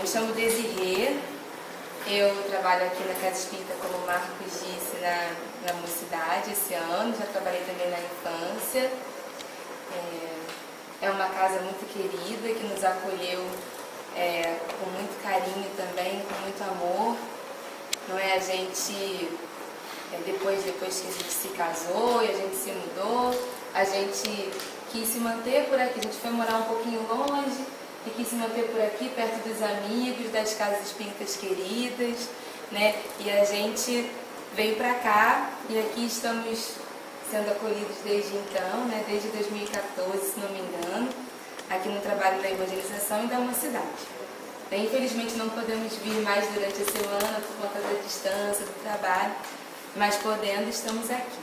me chamo Desirê, eu trabalho aqui na Casa Espírita, como o Marcos disse, na mocidade esse ano, já trabalhei também na infância. É uma casa muito querida, que nos acolheu com muito carinho também, com muito amor. Não é? A gente, depois que a gente se casou e a gente se mudou, a gente quis se manter por aqui, a gente foi morar um pouquinho longe e quis se manter por aqui, perto dos amigos, das casas espíritas queridas, né? E a gente veio para cá e aqui estamos sendo acolhidos desde então, né? Desde 2014, se não me engano, aqui no trabalho da evangelização e da mocidade. Infelizmente não podemos vir mais durante a semana por conta da distância, do trabalho, mas podendo, estamos aqui.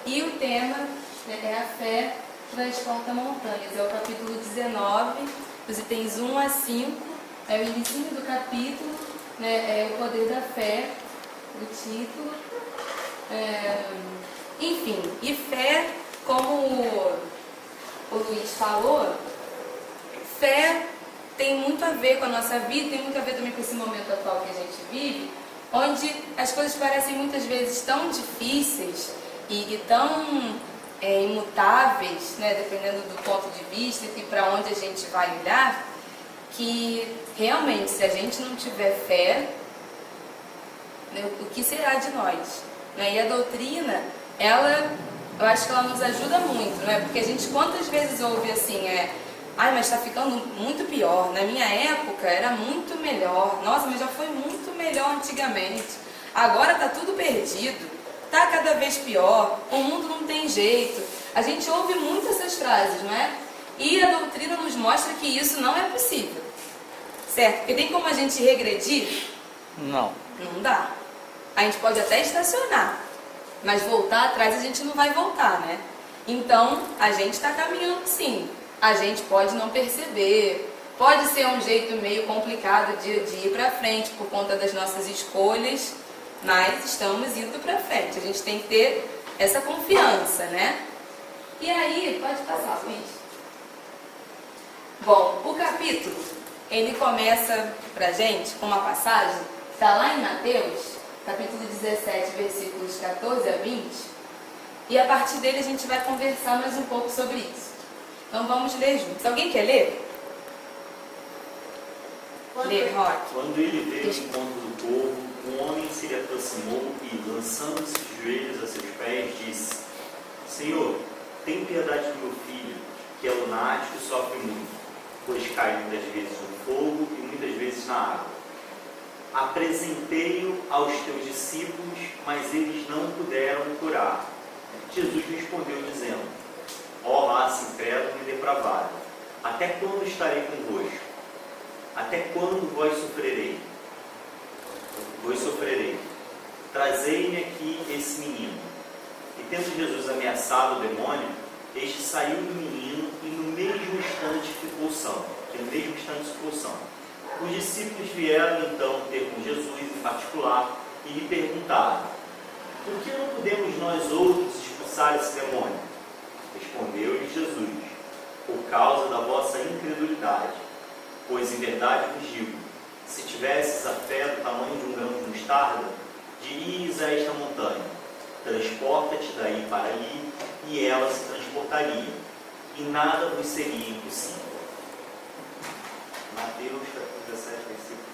E o tema é a fé transporta montanhas, é o capítulo 19, os itens 1 a 5, é o início do capítulo, né, é o poder da fé, o título. Enfim, e fé, como o Luiz falou, fé tem muito a ver com a nossa vida, tem muito a ver também com esse momento atual que a gente vive, onde as coisas parecem muitas vezes tão difíceis e tão imutáveis, né, dependendo do ponto de vista e para onde a gente vai olhar, que realmente, se a gente não tiver fé, né, o que será de nós? Né? E a doutrina, eu acho que ela nos ajuda muito, né? Porque a gente quantas vezes ouve assim, mas está ficando muito pior. Na minha época era muito melhor. Nossa, mas já foi muito melhor antigamente. Agora está tudo perdido. Está cada vez pior. O mundo não tem jeito. A gente ouve muito essas frases, não é? E a doutrina nos mostra que isso não é possível. Certo? Porque tem como a gente regredir? Não. Não dá. A gente pode até estacionar, mas voltar atrás a gente não vai voltar, né? Então, a gente está caminhando sim. A gente pode não perceber, pode ser um jeito meio complicado de ir para frente por conta das nossas escolhas, mas estamos indo para frente. A gente tem que ter essa confiança, né? E aí, pode passar, Luiz. Bom, o capítulo, ele começa pra gente com uma passagem, está lá em Mateus, capítulo 17, versículos 14 a 20, e a partir dele a gente vai conversar mais um pouco sobre isso. Então vamos ler juntos. Alguém quer ler? Lê, Roque. Quando ele veio ao encontro do povo, um homem se lhe aproximou e, lançando-se de joelhos a seus pés, disse: Senhor, tem piedade do meu filho, que é lunático e sofre muito, pois cai muitas vezes no fogo e muitas vezes na água. Apresentei-o aos teus discípulos, mas eles não puderam curar. Jesus respondeu, dizendo: Ó raça incrédula e depravada, até quando estarei convosco? Até quando vos sofrerei? Trazei-me aqui esse menino. E tendo Jesus ameaçado o demônio, este saiu do menino e no mesmo instante ficou são. Os discípulos vieram então ter com Jesus em particular e lhe perguntaram: Por que não podemos nós outros expulsar esse demônio? Respondeu-lhe Jesus: Por causa da vossa incredulidade. Pois em verdade vos digo, se tivesses a fé do tamanho de um grão de mostarda, dirias a esta montanha: transporta-te daí para ali, e ela se transportaria, e nada vos seria impossível. Mateus capítulo 17, versículo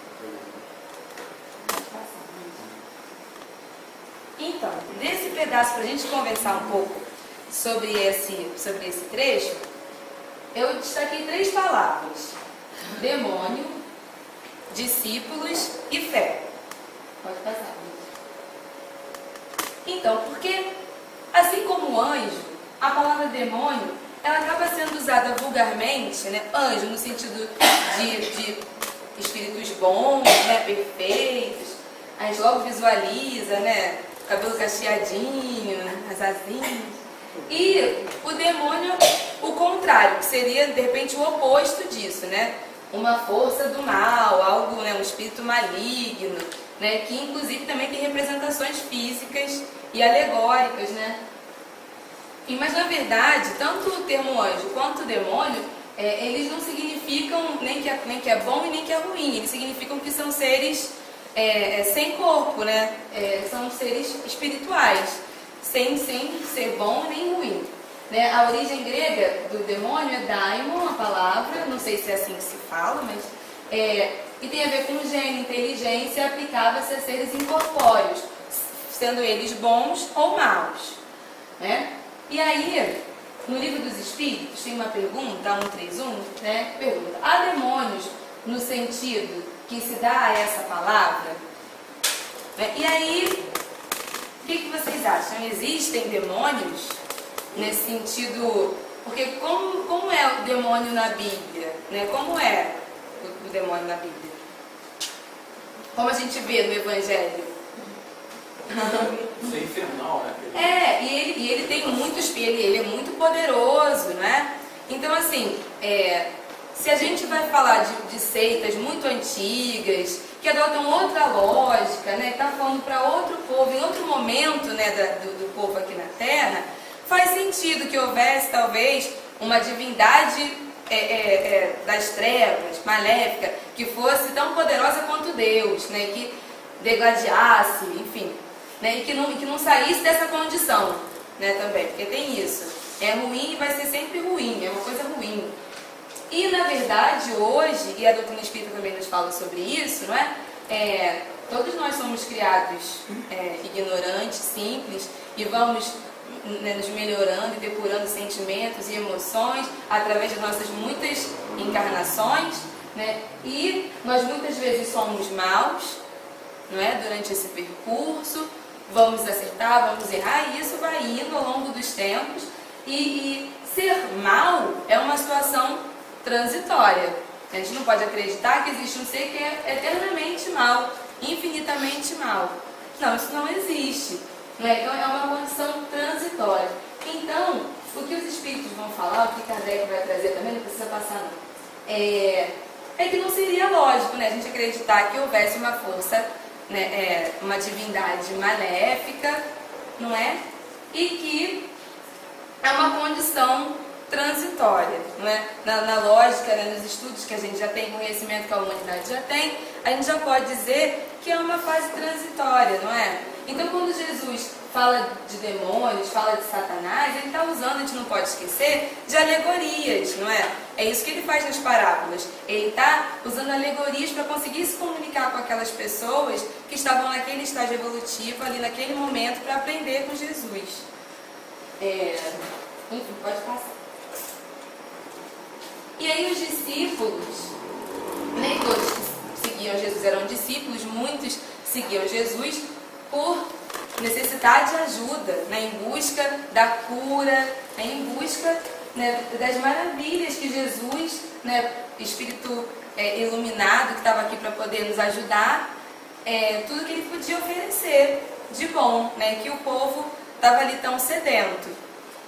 14. Então, nesse pedaço, para a gente conversar um pouco sobre esse trecho, eu destaquei 3 palavras: demônio, discípulos e fé. Pode passar. Então, porque assim como anjo, a palavra demônio, ela acaba sendo usada vulgarmente, né? Anjo no sentido de espíritos bons, né? Perfeitos. A gente logo visualiza, né? Cabelo cacheadinho, as asinhas. E o demônio, o contrário, que seria de repente o oposto disso, né? Uma força do mal, algo, né? Um espírito maligno, né? Que inclusive também tem representações físicas e alegóricas, né? Mas na verdade, tanto o termo anjo quanto o demônio, eles não significam nem que é bom e nem que é ruim. Eles significam que são seres sem corpo, né? São seres espirituais, sem ser bom nem ruim. Né? A origem grega do demônio é daimon, a palavra, não sei se é assim que se fala, mas e tem a ver com gênio, inteligência, aplicava-se a seres incorpóreos, sendo eles bons ou maus. Né? E aí, no livro dos Espíritos, tem uma pergunta, 131, né? Pergunta: há demônios no sentido que se dá a essa palavra? Né? E aí, o que vocês acham? Existem demônios nesse sentido? Porque como é o demônio na Bíblia? Né? Como é o demônio na Bíblia? Como a gente vê no Evangelho? Isso é infernal, né? E ele tem muitos, ele é muito poderoso, né? Então, assim, se a gente vai falar de seitas muito antigas, que adotam outra lógica, né? Está falando para outro povo, em outro momento, né, do povo aqui na Terra, faz sentido que houvesse, talvez, uma divindade das trevas, maléfica, que fosse tão poderosa quanto Deus, né? Que degladiasse, enfim, né? E que não saísse dessa condição, né? Também, porque tem isso. É ruim e vai ser sempre ruim, é uma coisa ruim. E, na verdade, hoje, e a doutrina espírita também nos fala sobre isso, não é? Todos nós somos criados ignorantes, simples, e vamos, né, nos melhorando e depurando sentimentos e emoções através de nossas muitas encarnações, né? E nós muitas vezes somos maus, não é? Durante esse percurso, vamos acertar, vamos errar, e isso vai indo ao longo dos tempos, e ser mal é uma situação transitória. A gente não pode acreditar que existe um ser que é eternamente mal, infinitamente mal. Não, isso não existe. Né? Então é uma condição transitória. Então, o que os espíritos vão falar, o que Kardec vai trazer também, não precisa passar não, é que não seria lógico, né, a gente acreditar que houvesse uma força, né, uma divindade maléfica, não é? E que é uma condição transitória, não é? Na lógica, né, nos estudos que a gente já tem, conhecimento que a humanidade já tem, a gente já pode dizer que é uma fase transitória, não é? Então, quando Jesus fala de demônios, fala de Satanás, ele está usando, a gente não pode esquecer, de alegorias, não é? É isso que ele faz nas parábolas. Ele está usando alegorias para conseguir se comunicar com aquelas pessoas que estavam naquele estágio evolutivo, ali naquele momento, para aprender com Jesus. Enfim, pode passar. E aí os discípulos, nem todos que seguiam Jesus eram discípulos, muitos seguiam Jesus por necessidade de ajuda, né, em busca da cura, né, em busca, né, das maravilhas que Jesus, né, Espírito iluminado que estava aqui para poder nos ajudar, tudo que ele podia oferecer de bom, né, que o povo estava ali tão sedento.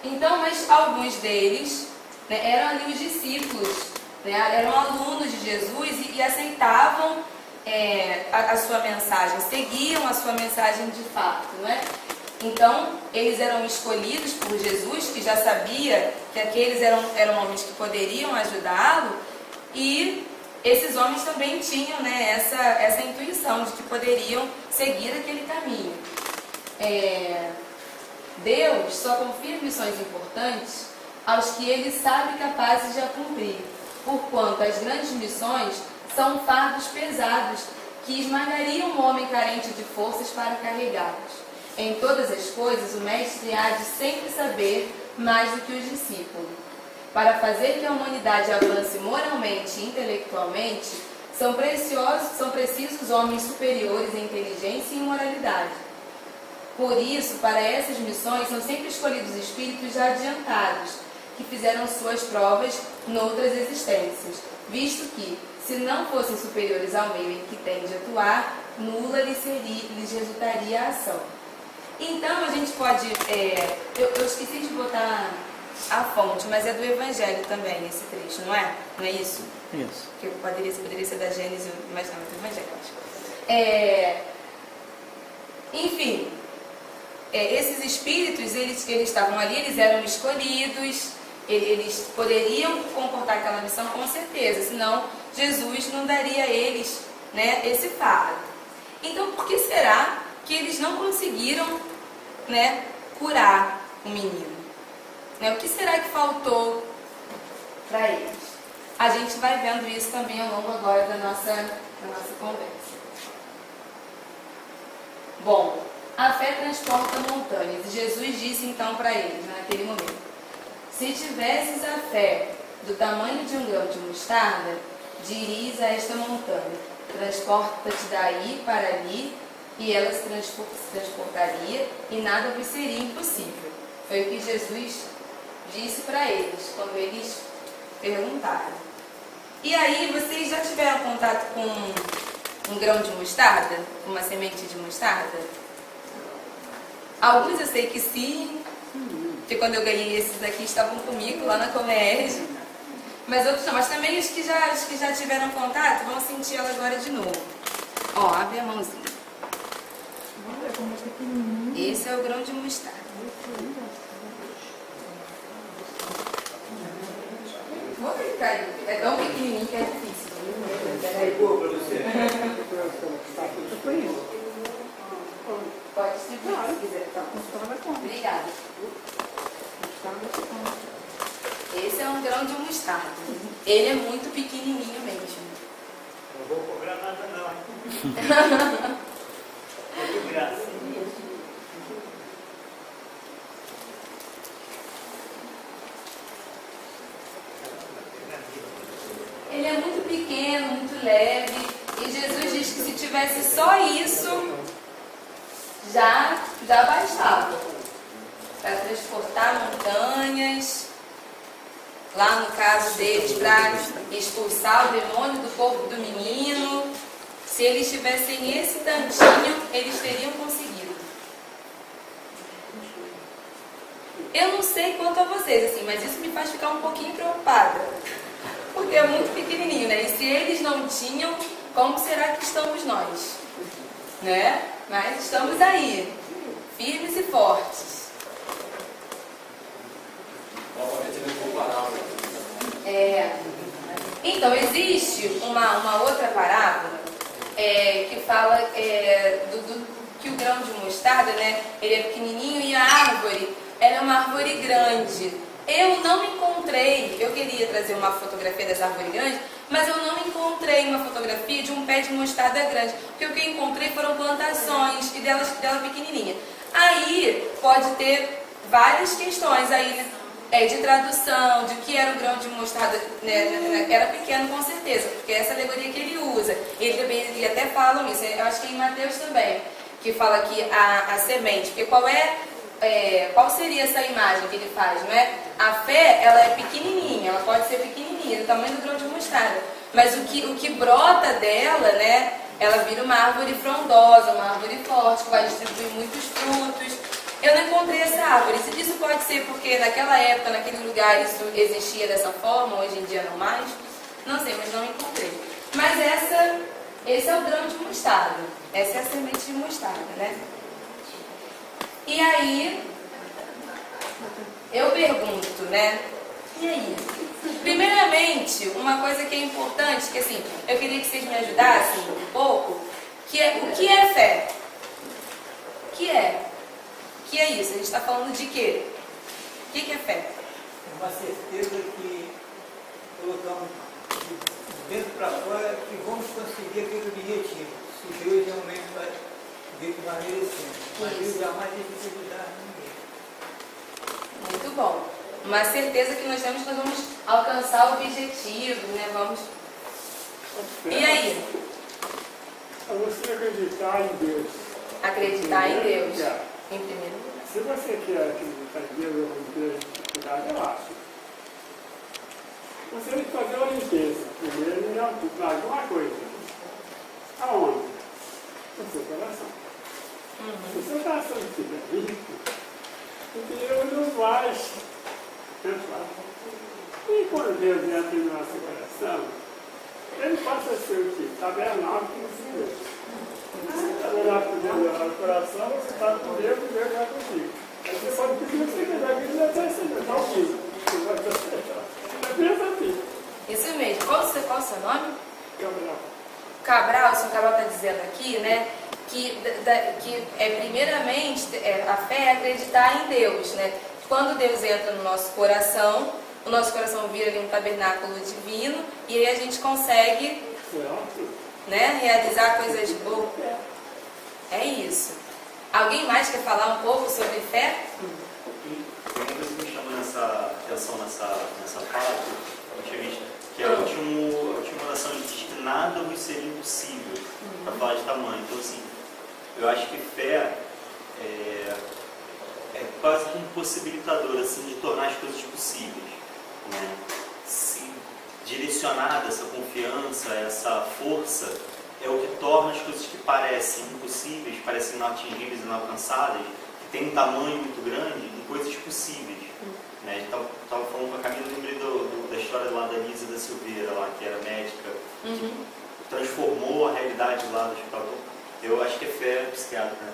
Então, mas alguns deles, né, eram ali os discípulos, né, eram alunos de Jesus e aceitavam a sua mensagem, seguiam a sua mensagem de fato, não é? Então, eles eram escolhidos por Jesus, que já sabia que aqueles eram homens que poderiam ajudá-lo, e esses homens também tinham, né, essa intuição de que poderiam seguir aquele caminho. Deus só confia missões importantes aos que ele sabe capazes de a cumprir, porquanto as grandes missões são fardos pesados que esmagariam um homem carente de forças para carregá-los. Em todas as coisas, o mestre há de sempre saber mais do que os discípulos. Para fazer que a humanidade avance moralmente e intelectualmente, são precisos homens superiores em inteligência e em moralidade. Por isso, para essas missões, são sempre escolhidos espíritos já adiantados, que fizeram suas provas noutras existências, visto que, se não fossem superiores ao meio em que têm de atuar, nula lhes resultaria a ação. Então, a gente pode... eu esqueci de botar a fonte, mas é do Evangelho também, esse trecho, não é? Não é isso? Isso. Que poderia ser da Gênesis, mas não, é do Evangelho, eu acho. Enfim, esses espíritos, eles estavam ali, eles eram escolhidos, Eles poderiam comportar aquela missão com certeza, senão Jesus não daria a eles, né, esse fardo. Então, por que será que eles não conseguiram, né, curar o menino? Né, o que será que faltou para eles? A gente vai vendo isso também ao longo agora da nossa conversa. Bom, a fé transporta montanhas. E Jesus disse então para eles, naquele momento: se tivesses a fé do tamanho de um grão de mostarda, dirias a esta montanha: transporta-te daí para ali, e ela se transportaria, e nada vos seria impossível. Foi o que Jesus disse para eles, quando eles perguntaram. E aí, vocês já tiveram contato com um grão de mostarda? Uma semente de mostarda? Alguns eu sei que sim, porque quando eu ganhei esses aqui estavam comigo lá na Comerge. Mas outros não, mas também os que já tiveram contato vão sentir ela agora de novo. Ó, abre a mãozinha. Esse é o grão de mostarda. Vou clicar aí. É tão pequenininho que é difícil. Pegou para você? Pode se quiser. Obrigada. Esse é um grão de mostarda. Ele é muito pequenininho mesmo. Não vou cobrar nada não. Muito graça. Ele é muito pequeno, muito leve. E Jesus diz que se tivesse só isso, já bastava para transportar montanhas. Lá no caso deles, para expulsar o demônio do corpo do menino. Se eles tivessem esse tantinho, eles teriam conseguido. Eu não sei quanto a vocês, assim, mas isso me faz ficar um pouquinho preocupada. Porque é muito pequenininho, né? E se eles não tinham, como será que estamos nós? Né? Mas estamos aí, firmes e fortes. Então, existe uma outra parábola que fala que o grão de mostarda, né, ele é pequenininho e a árvore, ela é uma árvore grande. Eu não encontrei, eu queria trazer uma fotografia dessa árvore grande, mas eu não encontrei uma fotografia de um pé de mostarda grande, porque o que eu encontrei foram plantações e dela pequenininha. Aí pode ter várias questões aí, né? De tradução, de que era o grão de mostarda, né, era pequeno com certeza, porque essa alegoria que ele usa, ele até fala isso, eu acho que é em Mateus também, que fala aqui a semente, porque qual seria essa imagem que ele faz, não é? A fé, ela é pequenininha, ela pode ser pequenininha, do tamanho do grão de mostarda, mas o que brota dela, né, ela vira uma árvore frondosa, uma árvore forte, que vai distribuir muitos frutos. Eu não encontrei essa árvore. Isso pode ser porque naquela época, naquele lugar, isso existia dessa forma, hoje em dia não mais. Não sei, mas não encontrei. Mas esse é o grão de mostarda. Essa é a semente de mostarda, né? E aí, eu pergunto, né? E aí? Primeiramente, uma coisa que é importante, que assim, eu queria que vocês me ajudassem um pouco, que é o que é fé? O que é? O que é isso? A gente está falando de quê? O que é fé? É uma certeza que colocamos de dentro para fora que vamos conseguir aquele objetivo. Se Deus realmente vai ver que vai merecendo. Mas Deus jamais deixa de ajudar ninguém. Muito bom. Uma certeza que nós temos que nós vamos alcançar o objetivo, né? Vamos. E aí? É você acreditar em Deus. Acreditar em Deus. É. Em primeiro lugar. Se você quer acreditar em Deus, eu vou ter dificuldade, eu acho. Você tem que fazer uma limpeza. Primeiro, de alguma coisa. Aonde? No seu coração. Se o seu coração estiver limpo, Deus não vai pensar. E quando Deus entra no nosso coração, Ele passa a ser o quê? Tabernáculo com Deus. Tabernáculo no coração, você está com Deus e Deus vai contigo. Aí você pode pedir o que você quiser, que Ele vai receber, está ouvindo. pensa assim. Isso mesmo. Qual o seu nome? Gabriel. Cabral, o senhor Cabral está dizendo aqui, né, que primeiramente a fé é acreditar em Deus, né? Quando Deus entra no nosso coração, o nosso coração vira ali um tabernáculo divino e aí a gente consegue, né, realizar coisas boas. É isso. Alguém mais quer falar um pouco sobre fé? Tem uma coisa que me chamou nessa atenção nessa fala que eu tinha visto, que a última oração diz que nada nos seria impossível, para falar de tamanho. Então, assim, eu acho que fé é quase que um possibilitador, assim, de tornar as coisas possíveis, né? Se direcionada essa confiança, essa força, é o que torna as coisas que parecem impossíveis, parecem inatingíveis, inalcançáveis, que tem um tamanho muito grande, em coisas possíveis. Né? A gente estava falando com a Camila, lembrei da história lá da Lisa da Silveira, lá, que era médica, que transformou a realidade lá do hospital. Eu acho que é fé psiquiatra, né?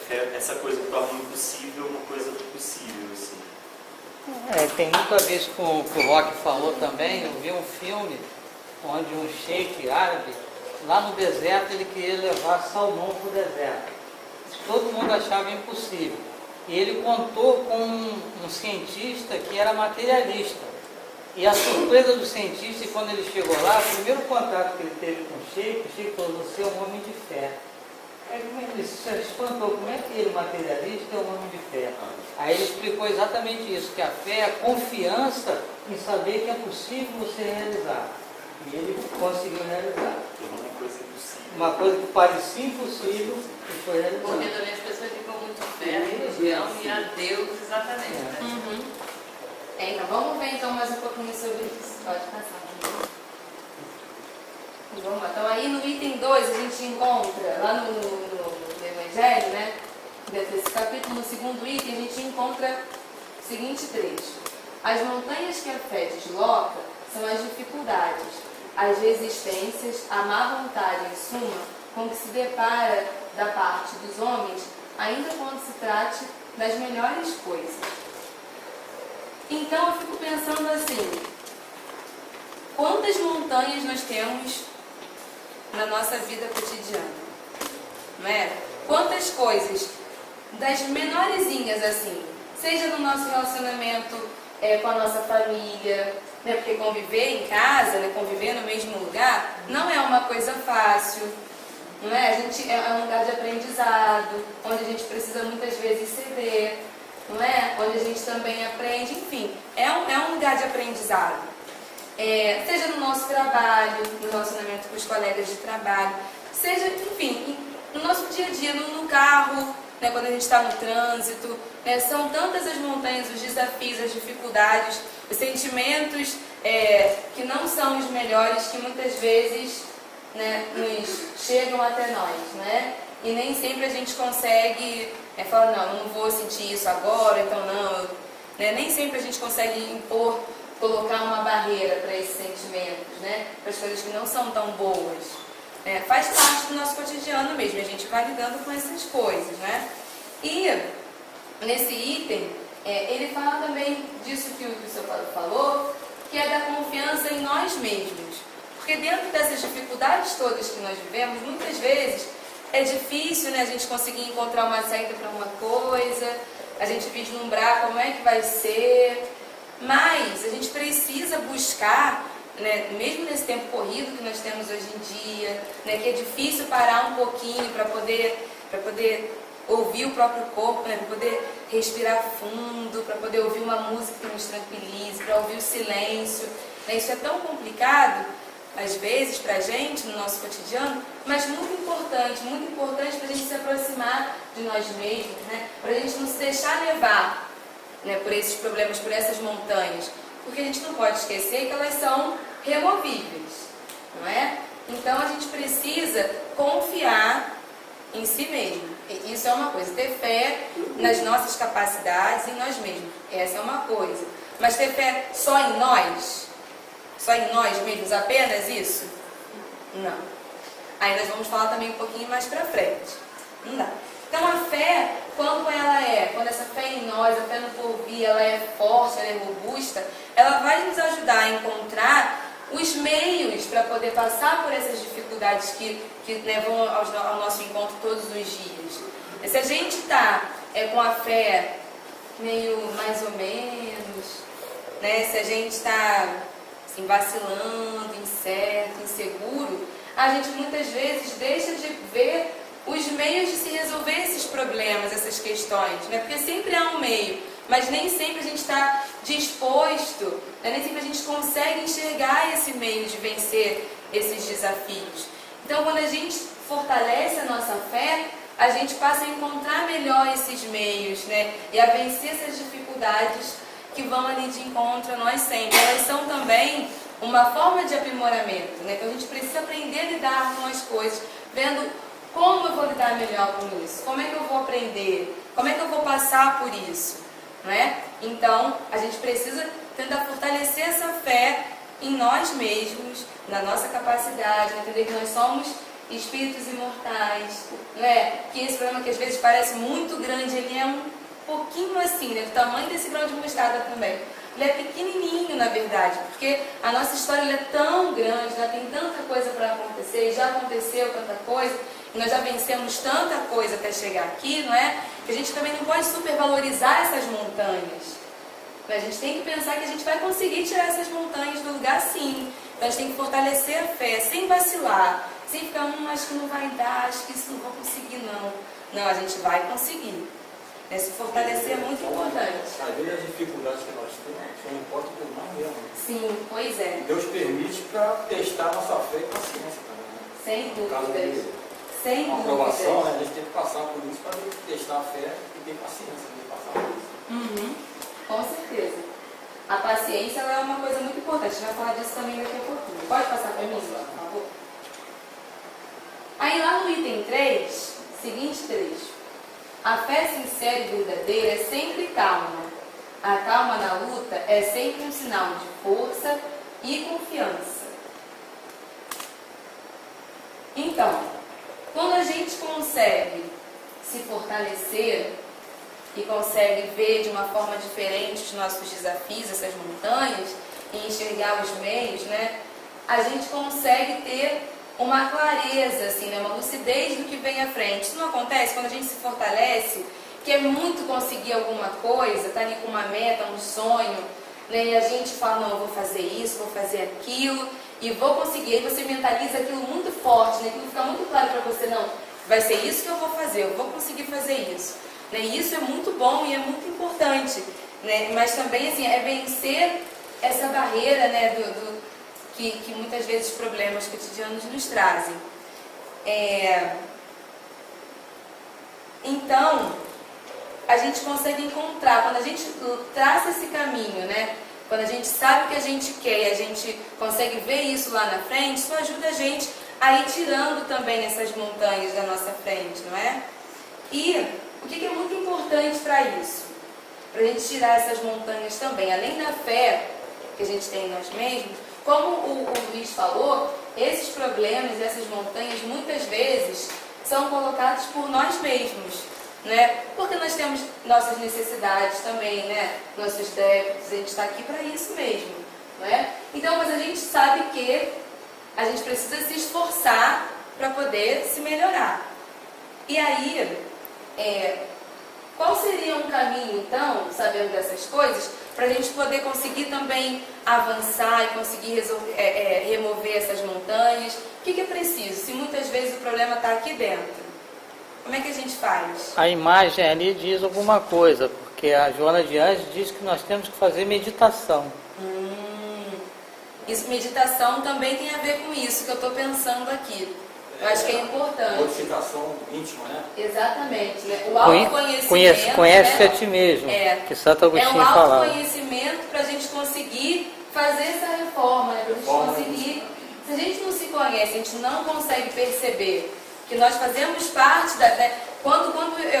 Fé, essa coisa que torna o impossível uma coisa possível, assim. Tem muito a ver com o que o Roque falou também. Eu vi um filme onde um sheik árabe, lá no deserto, ele queria levar salmão para o deserto. Todo mundo achava impossível. E ele contou com um cientista que era materialista. E a surpresa do cientista, quando ele chegou lá, o primeiro contato que ele teve com o sheik falou: "Você é um homem de fé." Aí ele se espantou: como é que ele, materialista, é um homem de fé? Aí ele explicou exatamente isso, que a fé é a confiança em saber que é possível você realizar. E ele conseguiu realizar. Uma coisa impossível. Uma coisa que parecia impossível e foi realizada. Porque também as pessoas ficam muito fé na religião e a Deus, exatamente. Né? Então vamos ver então mais um pouquinho sobre isso. Pode passar. Vamos lá. Então aí no item 2 a gente encontra, lá no Evangelho, né? Dentro desse capítulo, no segundo item, a gente encontra o seguinte trecho: as montanhas que a fé desloca são as dificuldades, as resistências, a má vontade, em suma, com que se depara da parte dos homens, ainda quando se trate das melhores coisas. Então eu fico pensando assim: quantas montanhas nós temos na nossa vida cotidiana? Não é? Quantas coisas, das menorzinhas assim, seja no nosso relacionamento com a nossa família, né? Porque conviver em casa, né? Conviver no mesmo lugar, não é uma coisa fácil, não é? A gente é um lugar de aprendizado, onde a gente precisa muitas vezes ceder, não é? Onde a gente também aprende, enfim, é um lugar de aprendizado. Seja no nosso trabalho, no relacionamento com os colegas de trabalho, seja, enfim, no nosso dia a dia, no carro, né, quando a gente está no trânsito, né, são tantas as montanhas, os desafios, as dificuldades, os sentimentos que não são os melhores, que muitas vezes, né, nos chegam até nós, né? E nem sempre a gente consegue falar: não vou sentir isso agora, então não, né? Nem sempre a gente consegue colocar uma barreira para esses sentimentos, né? Para as coisas que não são tão boas. Faz parte do nosso cotidiano mesmo, a gente vai lidando com essas coisas, né? E nesse item, ele fala também disso que o seu Paulo falou, que é da confiança em nós mesmos. Porque dentro dessas dificuldades todas que nós vivemos, muitas vezes é difícil, né, a gente conseguir encontrar uma saída para uma coisa, a gente vislumbrar como é que vai ser, mas a gente precisa buscar, né, mesmo nesse tempo corrido que nós temos hoje em dia, né, que é difícil parar um pouquinho para poder ouvir o próprio corpo, né, para poder respirar fundo, para poder ouvir uma música que nos tranquilize, para ouvir o silêncio. Né, isso é tão complicado, às vezes, para a gente, no nosso cotidiano, mas muito importante para a gente se aproximar de nós mesmos, né, para a gente não se deixar levar, né, por esses problemas, por essas montanhas. Porque a gente não pode esquecer que elas são removíveis, não é? Então a gente precisa confiar em si mesmo. Isso é uma coisa. Ter fé nas nossas capacidades e em nós mesmos. Essa é uma coisa. Mas ter fé só em nós? Só em nós mesmos? Apenas isso? Não. Aí nós vamos falar também um pouquinho mais pra frente. Não dá. Então a fé, quando essa fé em nós, a fé no porvir, ela é forte, ela é robusta, ela vai nos ajudar a encontrar os meios para poder passar por essas dificuldades que vão ao nosso encontro todos os dias. E se a gente está com a fé meio mais ou menos, né? Se a gente está assim, vacilando, incerto, inseguro, a gente muitas vezes deixa de ver os meios de se resolver esses problemas, essas questões, né? Porque sempre há um meio, mas nem sempre a gente está disposto, né? Nem sempre a gente consegue enxergar esse meio de vencer esses desafios. Então, quando a gente fortalece a nossa fé, a gente passa a encontrar melhor esses meios, né? E a vencer essas dificuldades que vão ali de encontro a nós sempre. Elas são também uma forma de aprimoramento, né? Então a gente precisa aprender a lidar com as coisas, vendo como eu vou lidar melhor com isso, como é que eu vou aprender, como é que eu vou passar por isso, não é? Então a gente precisa tentar fortalecer essa fé em nós mesmos, na nossa capacidade, entender que nós somos espíritos imortais, não é? Que esse problema que às vezes parece muito grande, ele é um pouquinho assim, né? Do tamanho desse grão de mostarda também. Ele é pequenininho, na verdade, porque a nossa história é tão grande, né? Tem tanta coisa para acontecer, já aconteceu tanta coisa, e nós já vencemos tanta coisa até chegar aqui, não é? Que a gente também não pode supervalorizar essas montanhas. A gente tem que pensar que a gente vai conseguir tirar essas montanhas do lugar sim. Então a gente tem que fortalecer a fé, sem vacilar, sem ficar, acho que não vai dar, acho que isso não vou conseguir não. Não, a gente vai conseguir. Se fortalecer é muito importante. Às vezes as dificuldades que nós temos são impostas por nós mesmos. Sim, pois é. Deus permite para testar a nossa fé e paciência também. Né? Sem No caso dúvidas. de Sem uma aprovação, dúvidas. né? A gente tem que passar por isso para testar a fé e ter paciência de passar por isso. Uhum, com certeza. A paciência ela é uma coisa muito importante. A gente vai falar disso também daqui a pouquinho. Pode passar para mim, por favor? Aí lá no item 3, seguinte trecho. A fé sincera e verdadeira é sempre calma. A calma na luta é sempre um sinal de força e confiança. Então, quando a gente consegue se fortalecer e consegue ver de uma forma diferente os nossos desafios, essas montanhas, e enxergar os meios, né? A gente consegue ter uma clareza, assim, né? Uma lucidez do que vem à frente. Isso não acontece quando a gente se fortalece, quer muito conseguir alguma coisa, tá ali com uma meta, um sonho, né? E a gente fala, não, eu vou fazer isso, vou fazer aquilo, e vou conseguir. Aí você mentaliza aquilo muito forte, né? Aquilo fica muito claro para você, não, vai ser isso que eu vou fazer, eu vou conseguir fazer isso. Né? E isso é muito bom e é muito importante, né? Mas também, assim, é vencer essa barreira, né? Que muitas vezes os problemas cotidianos nos trazem. Então, a gente consegue encontrar, quando a gente traça esse caminho, né? Quando a gente sabe o que a gente quer e a gente consegue ver isso lá na frente, isso ajuda a gente a ir tirando também essas montanhas da nossa frente, não é? E o que é muito importante para isso? Para a gente tirar essas montanhas também, além da fé que a gente tem em nós mesmos, como o Luiz falou, esses problemas, essas montanhas, muitas vezes são colocados por nós mesmos, né? Porque nós temos nossas necessidades também, né? Nossos débitos, a gente está aqui para isso mesmo, né? Então, mas a gente sabe que a gente precisa se esforçar para poder se melhorar. E aí, qual seria um caminho, então, sabendo dessas coisas, para a gente poder conseguir também avançar e conseguir remover essas montanhas? O que é preciso? Se muitas vezes o problema está aqui dentro, como é que a gente faz? A imagem ali diz alguma coisa, porque a Joana de Anjos diz que nós temos que fazer meditação. Isso, meditação também tem a ver com isso que eu estou pensando aqui. Eu acho que é importante. Modificação íntima, né? Exatamente. Né? O autoconhecimento. Conhece né? a ti mesmo, que Santo Agostinho falava. É um autoconhecimento para a gente conseguir fazer essa reforma, né? Para a gente conseguir. Se a gente não se conhece, a gente não consegue perceber que nós fazemos parte da. Né? Quando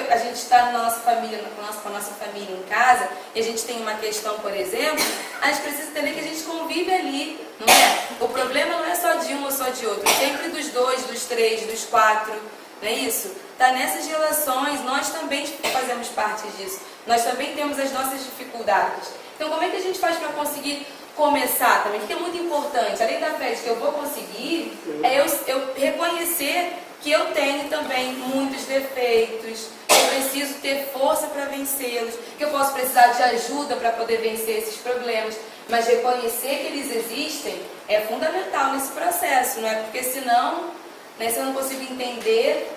a gente está na nossa família, com a nossa família em casa, e a gente tem uma questão, por exemplo, a gente precisa entender que a gente convive ali, não é? O problema não é só de um ou só de outro, é sempre dos dois, dos três, dos quatro, Não é isso? Está nessas relações, nós também fazemos parte disso. Nós também temos as nossas dificuldades. Então, como é que a gente faz para conseguir começar também? O que é muito importante, além da fé de que eu vou conseguir, é eu reconhecer que eu tenho também muitos defeitos, que eu preciso ter força para vencê-los, que eu posso precisar de ajuda para poder vencer esses problemas, mas reconhecer que eles existem é fundamental nesse processo, não é? Porque senão, né, se eu não consigo entender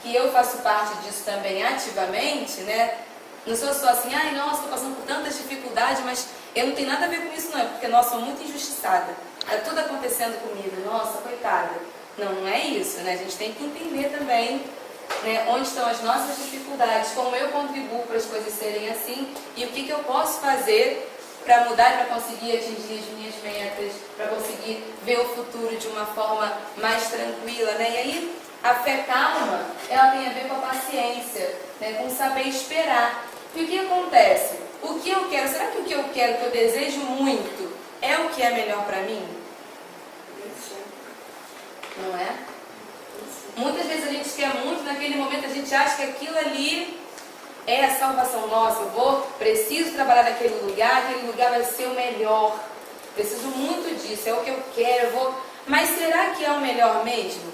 que eu faço parte disso também ativamente, né? Não sou só assim, ai, nossa, estou passando por tantas dificuldades, mas eu não tenho nada a ver com isso, não. É porque, nossa, sou muito injustiçada. É tudo acontecendo comigo. Nossa, coitada. Não, não é isso, né? A gente tem que entender também, né, onde estão as nossas dificuldades, como eu contribuo para as coisas serem assim e o que eu posso fazer para mudar e para conseguir atingir as minhas metas, para conseguir ver o futuro de uma forma mais tranquila, né? E aí, a fé calma, ela tem a ver com a paciência, né, com saber esperar. E o que acontece? O que eu quero, será que o que eu quero, o que eu desejo muito, é o que é melhor para mim? Não é? Muitas vezes a gente quer muito, naquele momento a gente acha que aquilo ali é a salvação nossa. Preciso trabalhar naquele lugar, aquele lugar vai ser o melhor. Preciso muito disso, é o que eu quero, Mas será que é o melhor mesmo?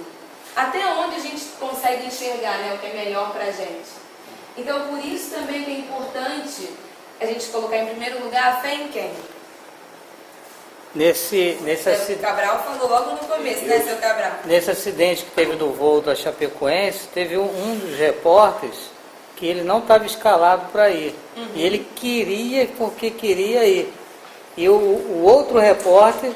Até onde a gente consegue enxergar, né, o que é melhor para a gente? Então, por isso também que é importante a gente colocar em primeiro lugar a fé em quem? O Cabral falou logo no começo, né, seu Cabral? Nesse acidente que teve no voo da Chapecoense, teve um dos repórteres que ele não estava escalado para ir. E ele queria, porque queria ir. E o outro repórter,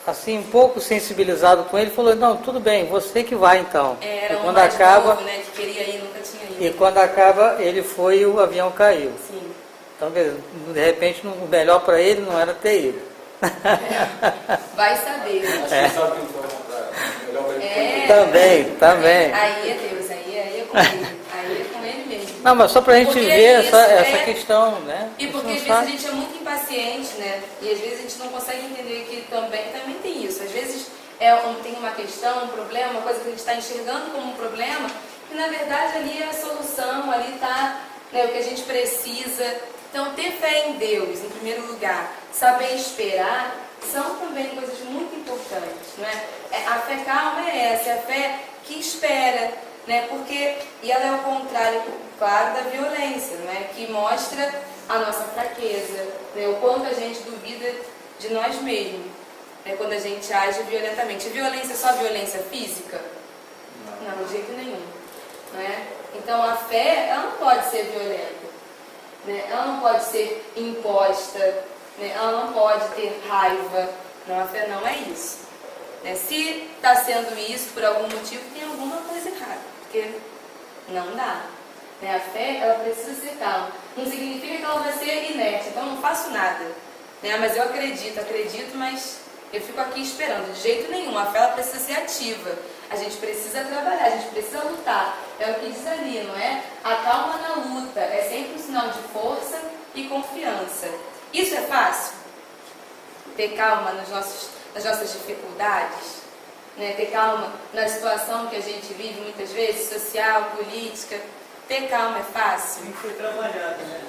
assim, um pouco sensibilizado com ele, falou, não, tudo bem, você que vai então. Era e um quando mais acaba, novo, né, que queria ir, nunca tinha ido. E quando acaba, ele foi e o avião caiu. Sim. Então, de repente, o melhor para ele não era ter ido. Vai saber. Acho que sabe quem foi melhor para ele. Também. Aí é Deus, aí é com ele. Aí é com ele mesmo. Não, mas só para a gente Porque ver isso essa questão, né? E porque às vezes a gente é muito impaciente, né? E às vezes a gente não consegue entender que também tem isso. Às vezes tem uma questão, um problema, uma coisa que a gente está enxergando como um problema, que na verdade ali é a solução, ali está, né, o que a gente precisa. Então, ter fé em Deus, em primeiro lugar, saber esperar, são também coisas muito importantes, não é? A fé calma é essa, é a fé que espera, né? Porque, e ela é o contrário, claro, da violência, não é? Que mostra a nossa fraqueza, né? O quanto a gente duvida de nós mesmos, né? Quando a gente age violentamente. Violência é só violência física? Não, de jeito nenhum, não é? Então, a fé, ela não pode ser violenta. Né? Ela não pode ser imposta, né? Ela não pode ter raiva. Não, a fé não é isso. Né? Se está sendo isso por algum motivo, tem alguma coisa errada, porque não dá. Né? A fé, ela precisa ser calma. Não significa que ela vai ser inerte, então eu não faço nada. Né? Mas eu acredito, mas eu fico aqui esperando. De jeito nenhum, a fé ela precisa ser ativa. A gente precisa trabalhar, a gente precisa lutar. É o que diz ali, não é? A calma na luta é sempre um sinal de força e confiança. Isso é fácil? Ter calma nas nossas dificuldades? Né? Ter calma na situação que a gente vive muitas vezes, social, política. Ter calma é fácil? Tem que ser trabalhado, né?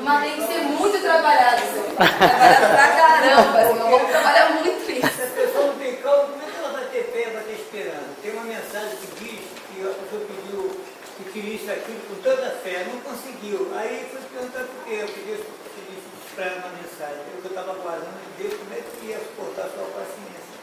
Mas tem que ser muito trabalhado, seu pai. Trabalhado pra caramba, assim, eu vou trabalhar muito isso. Se a pessoa não tem calma, como é que ela vai ter fé, vai ter esperança? Tem uma mensagem que diz que a pessoa pediu que queria isso aquilo com toda a fé, não conseguiu. Aí foi perguntar por quê, porque Deus disse para ela uma mensagem. Eu estava aguardando de Deus, como é que ia suportar a sua paciência.